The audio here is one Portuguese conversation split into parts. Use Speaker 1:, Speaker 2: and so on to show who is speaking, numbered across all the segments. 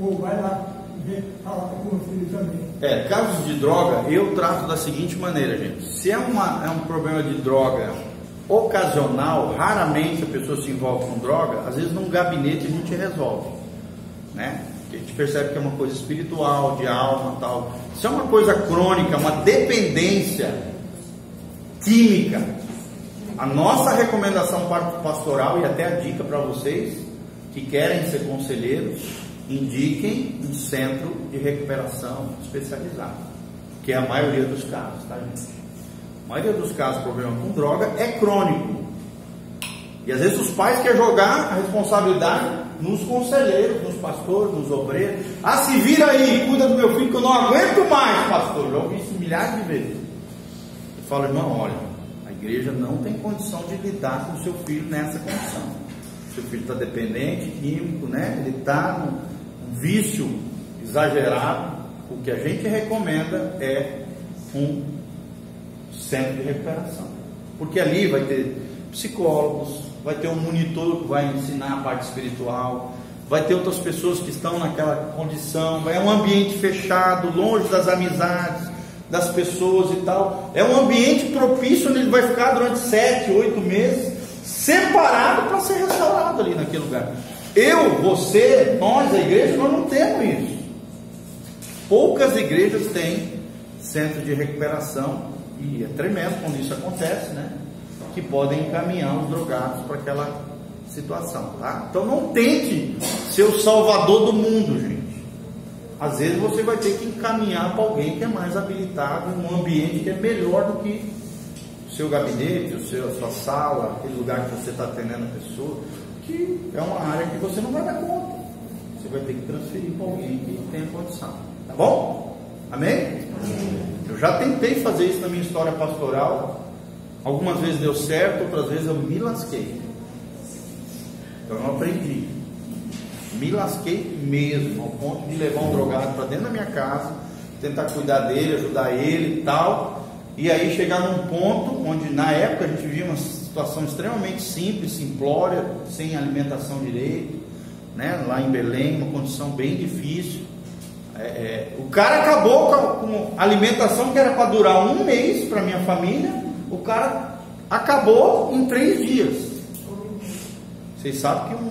Speaker 1: ou vai lá falar com o filho também.
Speaker 2: Casos de droga, eu trato da seguinte maneira, gente. Se é um problema de droga ocasional, raramente a pessoa se envolve com droga, às vezes num gabinete a gente resolve, né? A gente percebe que é uma coisa espiritual, de alma, tal. Se é uma coisa crônica, uma dependência química, a nossa recomendação pastoral e até a dica para vocês que querem ser conselheiros, indiquem um centro de recuperação especializado, que é a maioria dos casos, tá, gente? A maioria dos casos, o problema com droga é crônico. E às vezes os pais querem jogar a responsabilidade nos conselheiros, nos pastores, nos obreiros. Se vira aí, cuida do meu filho que eu não aguento mais, pastor. Já ouvi isso milhares de vezes. Eu falo, irmão, olha, a igreja não tem condição de lidar com o seu filho nessa condição. Seu filho está dependente, químico, né? Ele está num vício exagerado. O que a gente recomenda é um centro de recuperação, porque ali vai ter psicólogos, vai ter um monitor que vai ensinar a parte espiritual, vai ter outras pessoas que estão naquela condição, é um ambiente fechado, longe das amizades, das pessoas e tal, é um ambiente propício onde ele vai ficar durante 7, 8 meses, separado para ser restaurado ali naquele lugar. Eu, você, nós, a igreja, nós não temos isso. Poucas igrejas têm centro de recuperação, e é tremendo quando isso acontece, né? Que podem encaminhar os drogados para aquela situação, tá? Então não tente ser o salvador do mundo, gente. Às vezes você vai ter que encaminhar para alguém que é mais habilitado, em um ambiente que é melhor do que o seu gabinete, a sua sala, aquele lugar que você está atendendo a pessoa, que é uma área que você não vai dar conta. Você vai ter que transferir para alguém que tenha condição, tá bom? Amém? Eu já tentei fazer isso na minha história pastoral. Algumas vezes deu certo, outras vezes eu me lasquei. Então eu aprendi. Me lasquei mesmo, ao ponto de levar um drogado para dentro da minha casa, tentar cuidar dele, ajudar ele e tal. E aí chegar num ponto onde na época a gente vivia uma situação extremamente simples, simplória, sem alimentação direito, né? Lá em Belém, uma condição bem difícil. O cara acabou com alimentação que era para durar um mês para minha família. O cara acabou em 3 dias. Vocês sabem que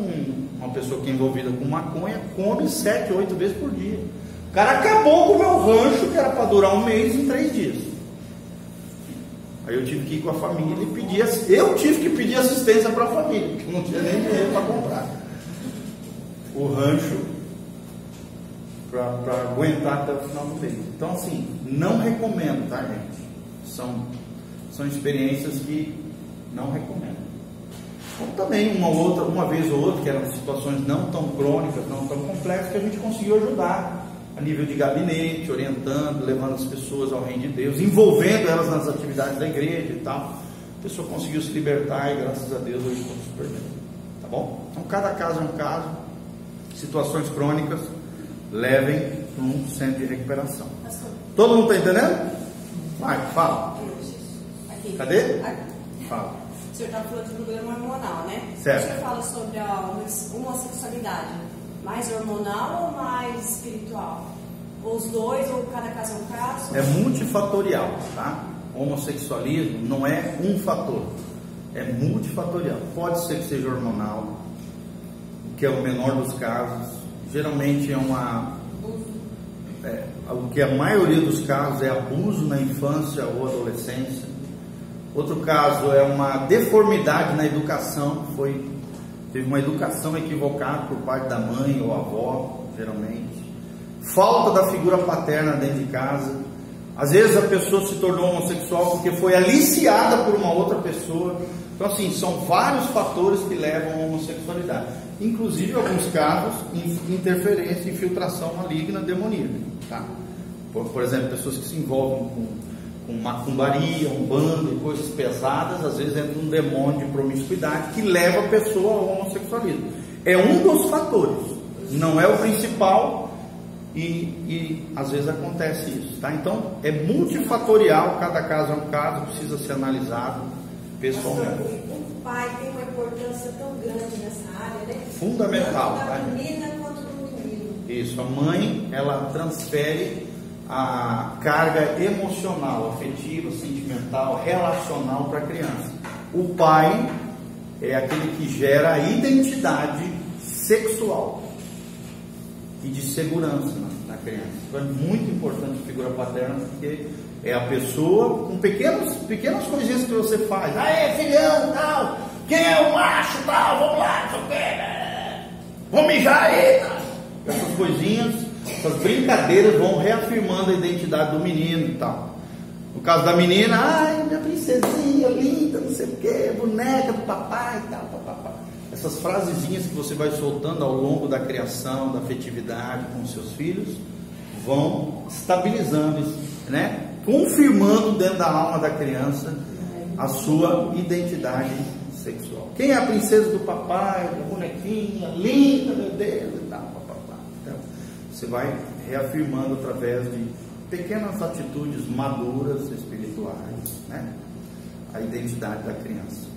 Speaker 2: uma pessoa que é envolvida com maconha come 7, 8 vezes por dia. O cara acabou com o meu rancho que era para durar um mês em 3 dias. Aí eu tive que ir com a família e pedir. Eu tive que pedir assistência para a família, porque não tinha nem dinheiro para comprar o rancho para aguentar até o final do mês. Então, assim, não recomendo, tá, gente? São experiências que não recomendo. Como também uma vez ou outra, que eram situações não tão crônicas, não tão complexas, que a gente conseguiu ajudar a nível de gabinete, orientando, levando as pessoas ao reino de Deus, envolvendo elas nas atividades da igreja e tal. A pessoa conseguiu se libertar e graças a Deus hoje está super bem. Tá bom? Então cada caso é um caso. Situações crônicas, levem para um centro de recuperação. Todo mundo está entendendo? Vai, fala.
Speaker 3: Aqui.
Speaker 2: Cadê?
Speaker 3: Aqui.
Speaker 2: Fala.
Speaker 3: O senhor está falando de problema hormonal, né?
Speaker 2: Certo.
Speaker 3: O senhor fala sobre a homossexualidade, mais hormonal ou mais espiritual? Ou os dois, ou cada caso é um caso?
Speaker 2: É multifatorial, tá? Homossexualismo não é um fator, é multifatorial. Pode ser que seja hormonal, que é o menor dos casos. Geralmente o que a maioria dos casos é abuso na infância ou adolescência. Outro caso é uma deformidade na educação, teve uma educação equivocada por parte da mãe ou avó, geralmente. Falta da figura paterna dentro de casa. Às vezes a pessoa se tornou homossexual porque foi aliciada por uma outra pessoa. Então, assim, são vários fatores que levam à homossexualidade. Inclusive, em alguns casos, interferência, infiltração maligna, demoníaca. Tá? Por exemplo, pessoas que se envolvem com macumbaria, umbanda e coisas pesadas, às vezes entra um demônio de promiscuidade que leva a pessoa ao homossexualismo. É um dos fatores, não é o principal. E às vezes acontece isso, tá? Então é multifatorial, cada caso é um caso, precisa ser analisado pessoalmente.
Speaker 4: O pai tem uma importância tão grande nessa área, né?
Speaker 2: Fundamental,
Speaker 4: tanto
Speaker 2: tá?
Speaker 4: da menina quanto do menino.
Speaker 2: Isso, a mãe, ela transfere a carga emocional, afetiva, sentimental, relacional para a criança. O pai é aquele que gera a identidade sexual e de segurança na criança. Então é muito importante a figura paterna, porque é a pessoa com pequenas coisinhas que você faz. Aê, filhão, tal, quem é o macho, tal, vamos lá, não sei o quê, vamos mijar aí, tal. Essas coisinhas, essas brincadeiras vão reafirmando a identidade do menino e tal. No caso da menina, ai, minha princesinha linda, não sei o que, boneca do papai e tal, papapá. Essas frasezinhas que você vai soltando ao longo da criação, da afetividade com os seus filhos, vão estabilizando, né? Confirmando dentro da alma da criança a sua identidade sexual. Quem é a princesa do papai, a bonequinha linda, meu Deus e tal, papapá. Então, você vai reafirmando através de pequenas atitudes maduras, espirituais, né? A identidade da criança.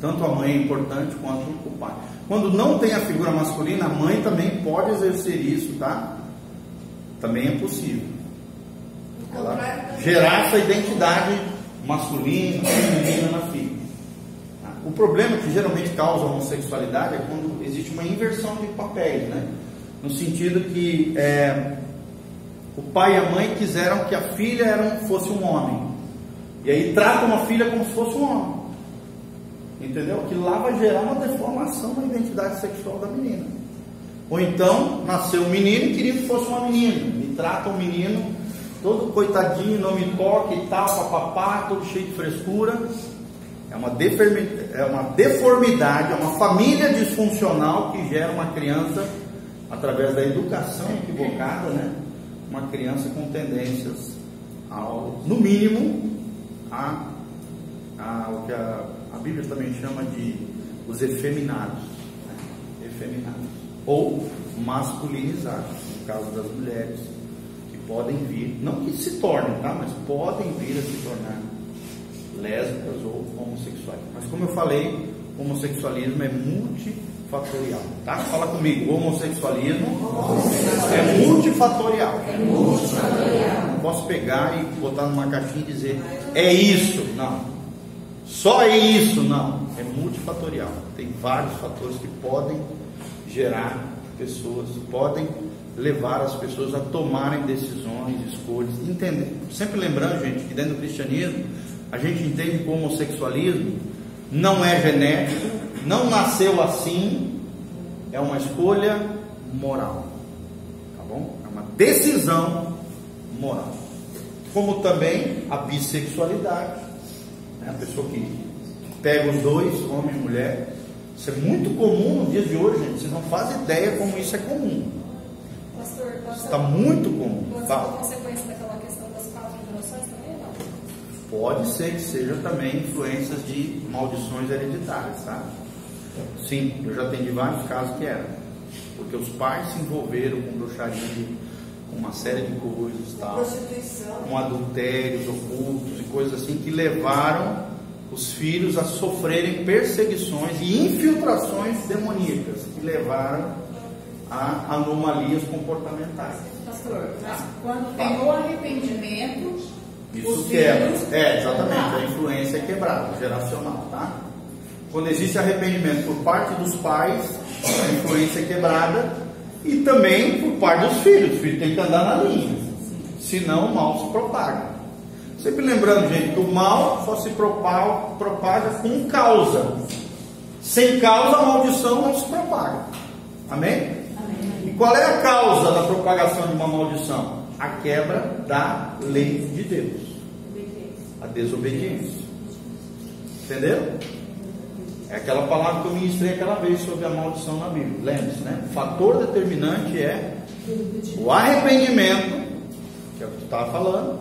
Speaker 2: Tanto a mãe é importante quanto o pai. Quando não tem a figura masculina, a mãe também pode exercer isso, tá? Também é possível. Ela gerar essa identidade masculina, feminina na filha. O problema que geralmente causa a homossexualidade é quando existe uma inversão de papéis, né? No sentido que o pai e a mãe quiseram que a filha fosse um homem, e aí tratam a filha como se fosse um homem, entendeu? Que lá vai gerar uma deformação na identidade sexual da menina. Ou então nasceu um menino e queria que fosse uma menina, e trata o menino todo coitadinho, não me toque e tal, papapá, todo cheio de frescura. É uma deformidade, é uma família disfuncional que gera uma criança, através da educação equivocada, né? Uma criança com tendências no mínimo, o que a Bíblia também chama de os efeminados, né? Efeminados, ou masculinizados, no caso das mulheres, que podem vir, não que se tornem, tá? Mas podem vir a se tornar lésbicas ou homossexuais. Mas como eu falei, o homossexualismo é multifatorial, tá? Fala comigo, o homossexualismo é multifatorial. Não posso pegar e botar numa caixinha e dizer é isso, não. Só é isso, não. É multifatorial. Tem vários fatores que podem gerar pessoas, podem levar as pessoas a tomarem decisões, escolhas, entender. Sempre lembrando, gente, que dentro do cristianismo a gente entende que o homossexualismo não é genético, não nasceu assim, é uma escolha moral, tá bom? É uma decisão moral. Como também a bissexualidade, né? A pessoa que pega os dois, homem e mulher. Isso é muito comum nos dias de hoje, gente. Vocês não fazem ideia como isso é comum.
Speaker 4: Pastor,
Speaker 2: está muito comum.
Speaker 4: Pode ser uma consequência daquela questão das 4 gerações também, não?
Speaker 2: Pode ser que seja também influências de maldições hereditárias, tá? Sim, eu já atendi vários casos que eram. Porque os pais se envolveram com bruxaria, com uma série de coisas, tal, com adultérios ocultos e coisas assim, que levaram os filhos a sofrerem perseguições e infiltrações demoníacas, que levaram a anomalias comportamentais.
Speaker 5: Pastor, mas quando tem o arrependimento,
Speaker 2: isso quebra. Exatamente, a influência é quebrada, geracional, tá? Quando existe arrependimento por parte dos pais, a influência é quebrada, e também por parte dos filhos. O filho tem que andar na linha, senão o mal se propaga. Sempre lembrando, gente, que o mal só se propaga com causa. Sem causa, a maldição não se propaga. Amém?
Speaker 5: Amém.
Speaker 2: E qual é a causa da propagação de uma maldição? A quebra da lei de Deus. A desobediência. Entendeu? É aquela palavra que eu ministrei aquela vez sobre a maldição na Bíblia. Lembre-se, né? O fator determinante é o arrependimento, que é o que tu estava falando,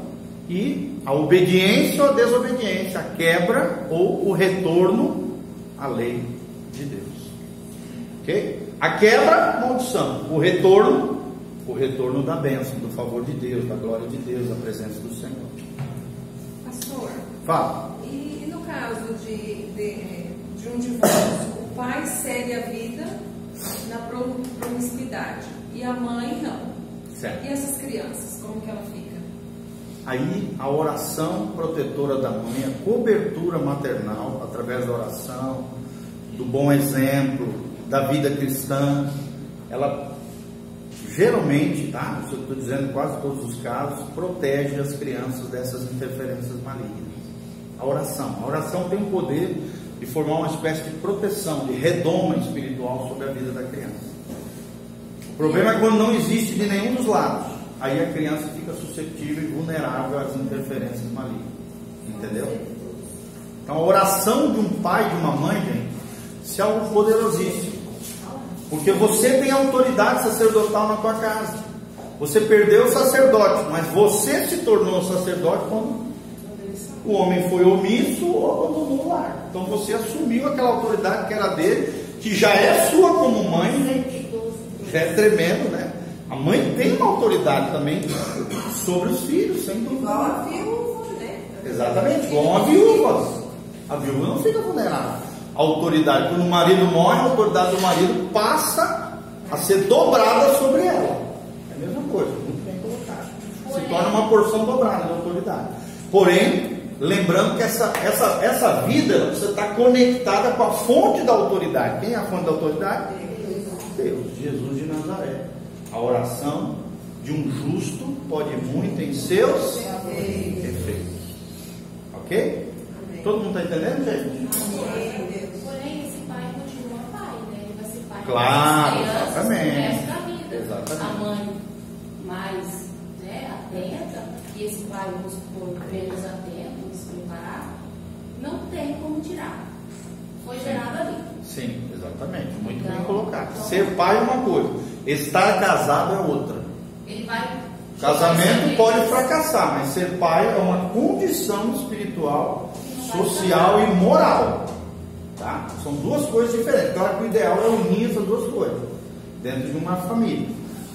Speaker 2: e a obediência ou a desobediência, a quebra ou o retorno à lei de Deus. Ok? A quebra, maldição. O retorno da bênção, do favor de Deus, da glória de Deus, da presença do Senhor.
Speaker 4: Pastor,
Speaker 2: Fala.
Speaker 4: E no caso de um divórcio, o pai segue a vida na promiscuidade e a mãe não.
Speaker 2: Certo.
Speaker 4: E essas crianças, como que ela fica?
Speaker 2: Aí a oração protetora da mãe, a cobertura maternal, através da oração, do bom exemplo, da vida cristã, ela geralmente, tá? Isso eu estou dizendo em quase todos os casos, protege as crianças dessas interferências malignas. A oração tem o poder de formar uma espécie de proteção, de redoma espiritual sobre a vida da criança. O problema é quando não existe de nenhum dos lados. Aí a criança fica suscetível e vulnerável às interferências malignas. Entendeu? Então a oração de um pai e de uma mãe, gente, isso é algo poderosíssimo. Porque você tem autoridade sacerdotal na tua casa. Você perdeu o sacerdote, mas você se tornou sacerdote quando o homem foi omisso ou abandonou o lar. Então você assumiu aquela autoridade que era dele, que já é sua como mãe, gente. Já é tremendo, né? A mãe tem uma autoridade também sobre os filhos, sem dúvida.
Speaker 3: Igual a viúva, né?
Speaker 2: Exatamente, igual a viúva. A viúva não fica vulnerável. A autoridade, quando o marido morre, a autoridade do marido passa a ser dobrada sobre ela. É a mesma coisa, muito bem colocado. Se torna uma porção dobrada de autoridade. Porém, lembrando que essa vida, você está conectada com a fonte da autoridade. Quem é a fonte da autoridade? Deus, Jesus de Nazaré. A oração de um justo pode muito em seus efeitos. Ok? Todo mundo está entendendo, gente?
Speaker 6: Porém, esse pai continua pai, né? Ele vai ser pai.
Speaker 2: Claro,
Speaker 6: crianças,
Speaker 2: exatamente.
Speaker 6: O resto da vida.
Speaker 2: Exatamente.
Speaker 6: A mãe mais, né, atenta, e esse pai, vamos supor, menos atento, despreparado, não tem como tirar. Foi gerado ali.
Speaker 2: Sim, exatamente. Muito bem colocado. Ser pai é uma coisa, estar casado é outra.
Speaker 6: Ele vai.
Speaker 2: Casamento pode fracassar, mas ser pai é uma condição espiritual, social e moral. Tá? São duas coisas diferentes. Claro que o ideal é unir essas duas coisas dentro de uma família.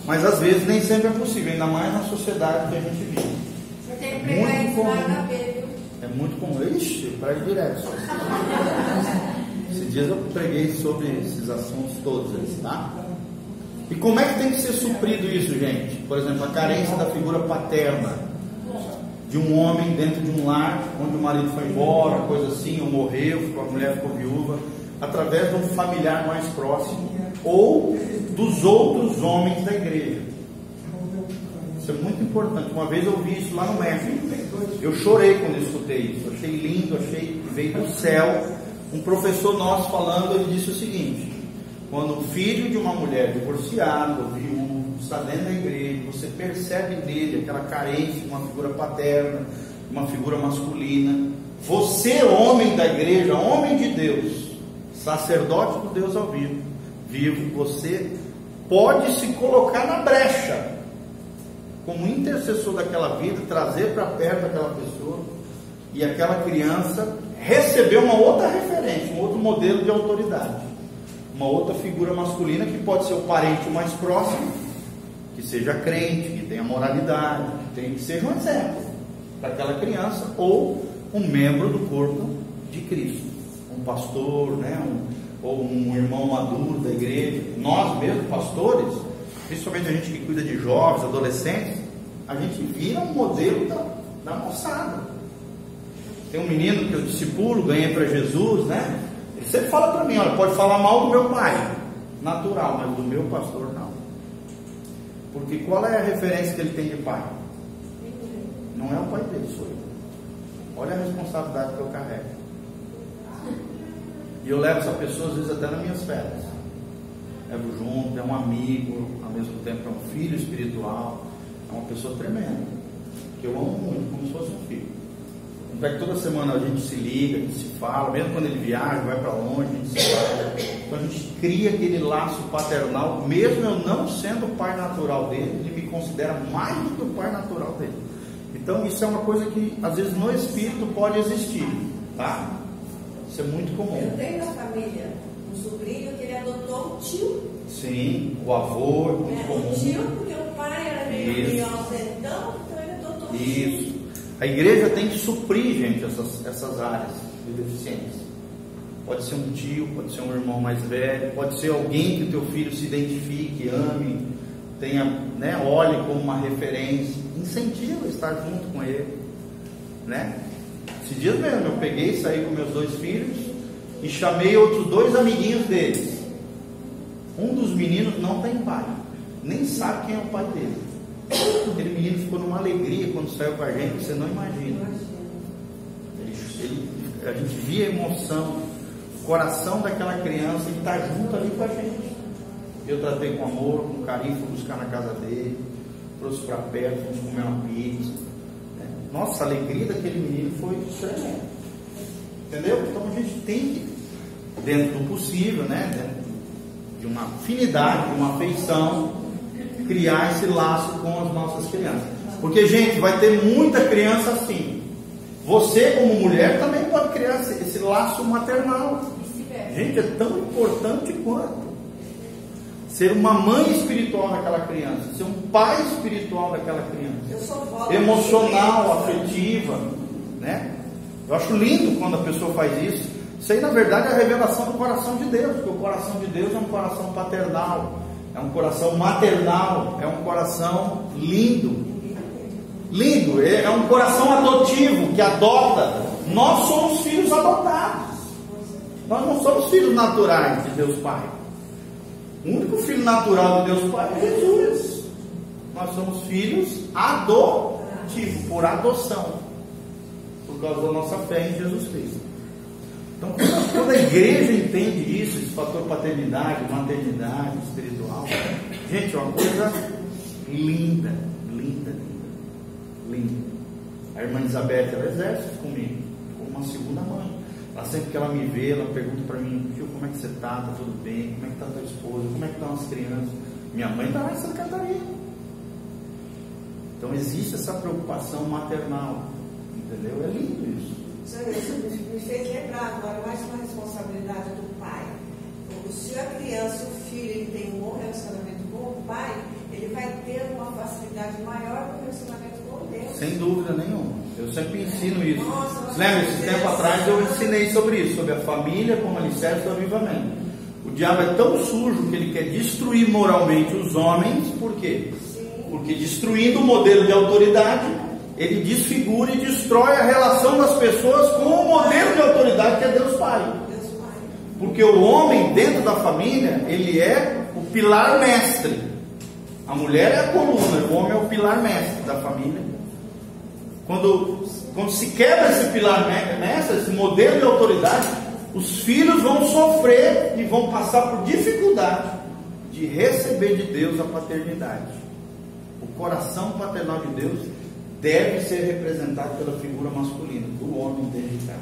Speaker 2: Mas às vezes nem sempre é possível, ainda mais na sociedade que a gente vive.
Speaker 3: Você tem que pregar isso lá na beira.
Speaker 2: É muito comum. Ixi, eu prego direto. Esses dias eu preguei sobre esses assuntos todos eles, tá? E como é que tem que ser suprido isso, gente? Por exemplo, a carência da figura paterna de um homem dentro de um lar onde o marido foi embora, coisa assim, ou morreu, a mulher ficou viúva, através de um familiar mais próximo ou dos outros homens da igreja. Isso é muito importante. Uma vez eu vi isso lá no México. Eu chorei quando eu escutei isso. Eu achei lindo, achei que veio do céu. Um professor nosso falando, ele disse o seguinte: quando o filho de uma mulher divorciada, viúvo, está dentro da igreja, você percebe nele aquela carência de uma figura paterna, uma figura masculina. Você, homem da igreja, homem de Deus, sacerdote do Deus ao vivo, você pode se colocar na brecha como intercessor daquela vida, trazer para perto aquela pessoa e aquela criança receber uma outra referência, um outro modelo de autoridade, uma outra figura masculina que pode ser o parente mais próximo, que seja crente, que tenha moralidade, que seja um exemplo para aquela criança, ou um membro do corpo de Cristo, um pastor, né, ou um irmão maduro da igreja. Nós mesmos, pastores, principalmente a gente que cuida de jovens, adolescentes, a gente vira um modelo da moçada. Tem um menino que eu discipulo, ganhei para Jesus, né? Ele sempre fala para mim: olha, pode falar mal do meu pai, natural, mas do meu pastor não. Porque qual é a referência que ele tem de pai? Não é o pai dele, sou eu. Olha a responsabilidade que eu carrego. E eu levo essa pessoa às vezes até nas minhas férias. Levo junto, é um amigo, ao mesmo tempo é um filho espiritual, é uma pessoa tremenda, que eu amo muito, como se fosse um filho. Tanto é que toda semana a gente se liga, a gente se fala, mesmo quando ele viaja, vai para longe, a gente se fala. Então a gente cria aquele laço paternal, mesmo eu não sendo o pai natural dele, ele me considera mais do que o pai natural dele. Então isso é uma coisa que às vezes no espírito pode existir, tá? Isso é muito comum.
Speaker 3: Eu tenho na família um sobrinho que ele adotou um tio.
Speaker 2: Sim, o avô é muito comum.
Speaker 3: Um tio, porque o pai era meio ausentão, então ele adotou um tio.
Speaker 2: Isso. A igreja tem que suprir, gente, essas áreas de deficiência. Pode ser um tio, pode ser um irmão mais velho, pode ser alguém que o teu filho se identifique, ame, tenha, né, olhe como uma referência, incentiva a estar junto com ele, né? Esses dias mesmo eu peguei, saí com meus 2 filhos e chamei outros 2 amiguinhos deles. Um dos meninos não tem pai, nem sabe quem é o pai dele. Aquele menino ficou numa alegria quando saiu com a gente, você não imagina. A gente via a emoção, o coração daquela criança e estar junto ali com a gente. Eu tratei com amor, com carinho, fui buscar na casa dele, trouxe para perto, fomos comer uma pizza. Nossa, a alegria daquele menino foi tremenda. Entendeu? Então a gente tem que, dentro do possível, né, dentro de uma afinidade, de uma afeição, criar esse laço com as nossas crianças. Porque, gente, vai ter muita criança assim. Você, como mulher, também pode criar esse laço maternal. Gente, é tão importante quanto ser uma mãe espiritual daquela criança, ser um pai espiritual daquela criança, emocional, afetiva, né? Eu acho lindo quando a pessoa faz isso. Isso aí, na verdade, é a revelação do coração de Deus, porque o coração de Deus é um coração paternal, é um coração maternal, é um coração lindo. Lindo, é um coração adotivo que adota. Nós somos filhos adotados. Nós não somos filhos naturais de Deus Pai. O único filho natural de Deus Pai é Jesus. Nós somos filhos adotivos, por adoção, por causa da nossa fé em Jesus Cristo. Então, quando a igreja entende isso, esse fator paternidade, maternidade, espiritual, gente, é uma coisa linda, linda, linda, linda. A irmã Elizabeth, ela exerce comigo, como uma segunda mãe. Ela sempre que ela me vê, ela pergunta para mim: tio, como é que você está? Está tudo bem? Como é que está a tua esposa? Como é que estão as crianças? Minha mãe está lá em Santa Catarina. Então existe essa preocupação maternal, entendeu? É lindo isso.
Speaker 7: Isso me fez lembrar agora mais uma responsabilidade do pai. Se a criança, o filho, ele tem um bom relacionamento com o pai, ele vai ter uma facilidade maior no relacionamento com Deus.
Speaker 2: Sem dúvida nenhuma. Eu sempre ensino isso. Lembra, esse tempo atrás eu ensinei sobre isso, sobre a família como alicerce do avivamento. O diabo é tão sujo que ele quer destruir moralmente os homens. Por quê? Porque destruindo o modelo de autoridade, ele desfigura e destrói a relação das pessoas com o modelo de autoridade que é Deus Pai. Porque o homem dentro da família, ele é o pilar mestre. A mulher é a coluna, o homem é o pilar mestre da família. Quando se quebra esse pilar mestre, esse modelo de autoridade, os filhos vão sofrer e vão passar por dificuldade de receber de Deus a paternidade. O coração paternal de Deus deve ser representado pela figura masculina, do homem dentro de casa.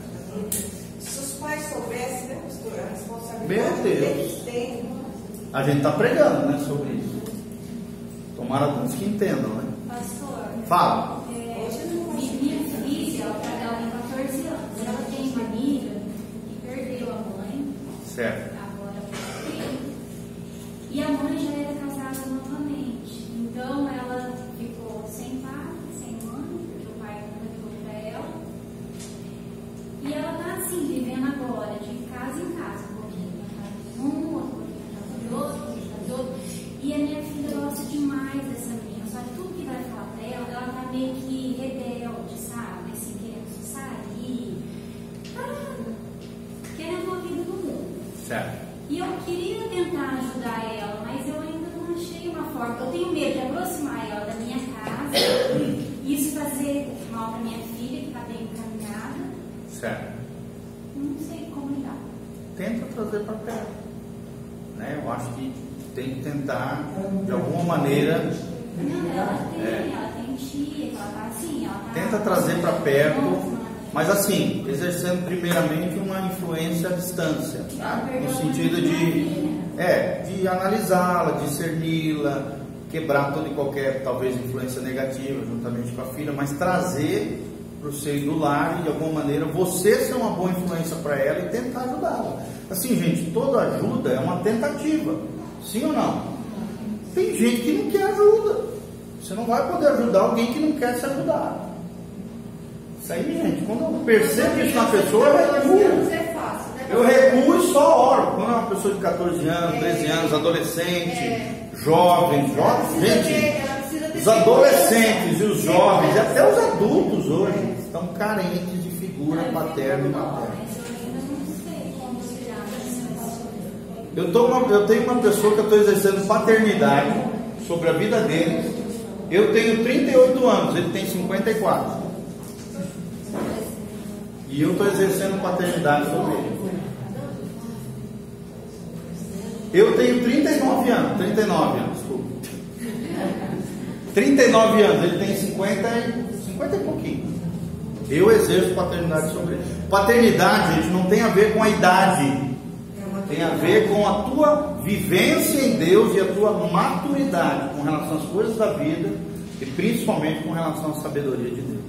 Speaker 7: Se os pais soubessem, né, pastor, a responsabilidade
Speaker 2: Meu
Speaker 7: que
Speaker 2: Deus.
Speaker 7: eles têm.
Speaker 2: A gente está pregando, né, sobre isso. Tomara alguns que entendam, né?
Speaker 6: Pastor,
Speaker 2: Fala.
Speaker 6: minha filha, ela tem 14 anos. Ela tem uma amiga que perdeu a mãe.
Speaker 2: Certo.
Speaker 6: Agora e a mãe já era casada novamente. Então ela ficou sem pai, sem mãe, porque o pai nunca ficou para ela. E ela está assim, vivendo agora, de casa em casa, um pouquinho na casa de um, outro pouquinho na casa de outro, um pouquinho na casa de outro. E a minha filha gosta demais dessa menina, só que tudo que vai falar para ela, ela tá meio que rebelde, sabe? Assim, querendo sair, querendo a vida do mundo.
Speaker 2: Certo.
Speaker 6: E eu queria tentar ajudar ela, mas eu ainda não achei uma forma. Eu tenho medo de aproximar ela da minha casa, isso fazer mal para minha filha, que está bem encaminhada.
Speaker 2: Certo.
Speaker 6: Não sei como lidar.
Speaker 2: Tenta trazer para perto, né? Eu acho que tem que tentar, de alguma maneira.
Speaker 6: Não, ela tem tia, ela tá assim, ela tá.
Speaker 2: Tenta trazer para perto, mas assim, exercendo primeiramente uma influência à distância, tá? No sentido de analisá-la, discerni-la, quebrar toda e qualquer, talvez, influência negativa juntamente com a filha, mas trazer para o seio do lar e de alguma maneira você ser uma boa influência para ela e tentar ajudá-la. Assim, gente, toda ajuda é uma tentativa, sim ou não? Tem gente que não quer ajuda. Você não vai poder ajudar alguém que não quer se ajudar. Isso aí, gente, quando eu percebo isso na pessoa, eu recuo e só oro. Quando é uma pessoa de 14 anos, 13 anos, adolescente, jovens, gente, os adolescentes e os jovens, e até os adultos hoje, estão carentes de figura paterna e materna. Eu tenho uma pessoa que eu estou exercendo paternidade sobre a vida dele. Eu tenho 38 anos, ele tem 54. E eu estou exercendo paternidade sobre ele. Eu tenho 39 anos, desculpa. 39 anos, ele tem 50 e pouquinho. Eu exerço paternidade sobre ele. Paternidade, gente, não tem a ver com a idade. Tem a ver com a tua vivência em Deus e a tua maturidade com relação às coisas da vida e principalmente com relação à sabedoria de Deus.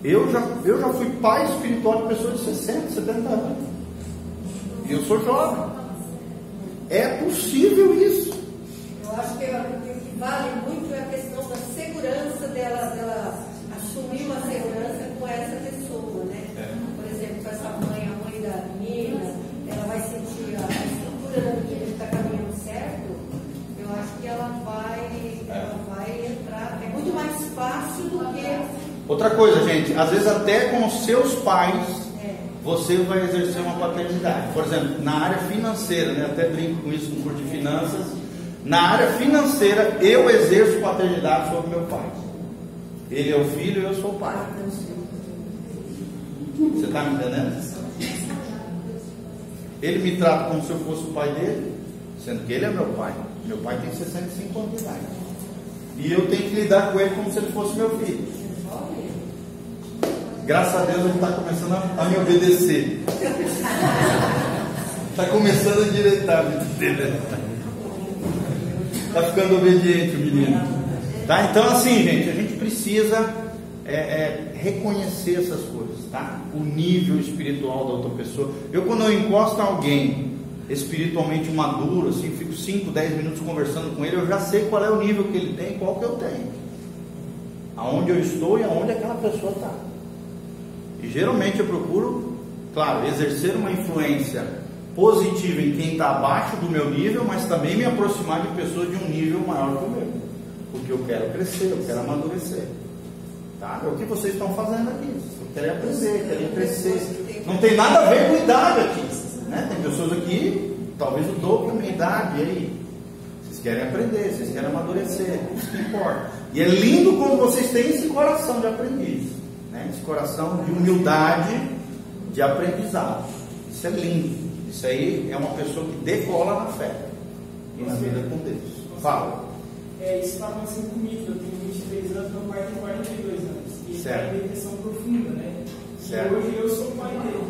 Speaker 2: Eu já fui pai espiritual de pessoas de 60, 70 anos. E eu sou jovem. É possível isso.
Speaker 7: Eu acho que vale muito a questão da segurança dela assumir uma segurança com essa pessoa, né? Por exemplo, com essa mãe, a mãe da menina, ela vai sentir a estrutura da menina que está caminhando certo. Eu acho que ela vai entrar. É muito mais fácil do que.
Speaker 2: Outra coisa, gente, às vezes até com os seus pais você vai exercer uma paternidade. Por exemplo, na área financeira, né? Até brinco com isso no curso de finanças. Na área financeira, eu exerço paternidade sobre meu pai. Ele é o filho e eu sou o pai. Você está me entendendo? Ele me trata como se eu fosse o pai dele, sendo que ele é meu pai. Meu pai tem 65 anos de idade. E eu tenho que lidar com ele como se ele fosse meu filho. Graças a Deus ele está começando a me obedecer. Está começando a endireitar a vida dele. Está ficando obediente o menino. Tá? Então assim, gente, a gente precisa reconhecer essas coisas, tá? O nível espiritual da outra pessoa. Quando eu encosto alguém espiritualmente maduro, assim, fico 5, 10 minutos conversando com ele, eu já sei qual é o nível que ele tem e qual que eu tenho. Aonde eu estou e aonde aquela pessoa está. E geralmente eu procuro, claro, exercer uma influência positiva em quem está abaixo do meu nível, mas também me aproximar de pessoas de um nível maior que o meu, porque eu quero crescer, eu quero amadurecer, tá? É o que vocês estão fazendo aqui, vocês querem aprender, querem crescer, não tem nada a ver com idade aqui, né? Tem pessoas aqui, talvez o dobro da minha idade, e aí? Vocês querem aprender, vocês querem amadurecer, isso que importa. E é lindo quando vocês têm esse coração de aprendiz, né? Esse coração de humildade, de aprendizado. Isso é lindo. Isso aí é uma pessoa que decola na fé e na vida com Deus. Fala.
Speaker 1: Isso está acontecendo comigo. Eu tenho 23 anos, meu pai tem 42 anos. E ele
Speaker 2: certo.
Speaker 1: tem depressão profunda, né?
Speaker 2: Certo.
Speaker 1: E hoje eu sou pai dele.